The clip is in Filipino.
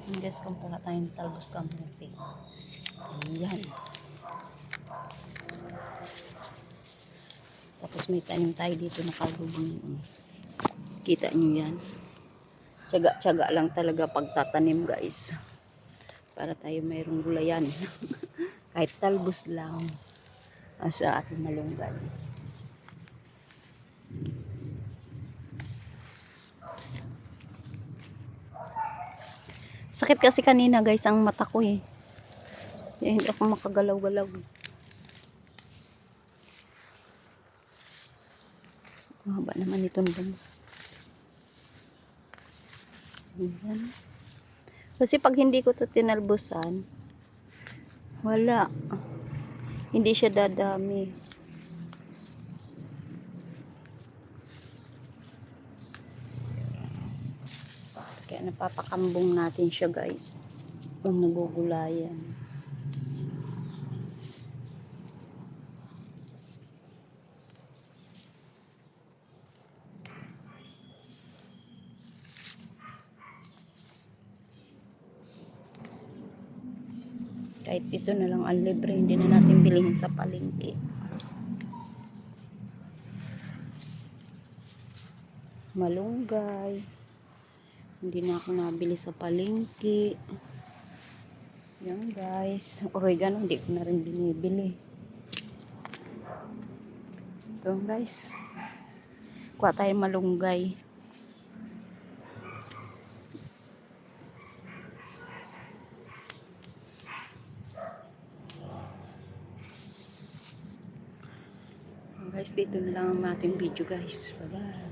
Guys, kumpara tayong talbos kamuti. Ayan. Tapos may tanim tayo dito nakalubong. Kita nyo yan. Tiyaga-tiyaga lang talaga pagtatanim guys. Para tayo mayroong gulayan. Kahit talbos lang. Sa ating malunggay. Sakit kasi kanina guys ang mata ko eh. Hindi ako makagalaw-galaw. Mahaba naman itong damo. Ayan. Kasi pag hindi ko to tinalbusan, wala. Hindi siya dadami. Kaya napapakambong natin siya guys. Kung nagugulayan. Kahit ito na lang ang libre, hindi na natin bilhin sa palengke. Malunggay. Hindi na ako nabili sa palengke. Yan guys. Oregano, hindi ko na rin binibili. Ito guys. Kuha tayo malunggay. Guys, dito na lang ang ating video guys. Bye bye.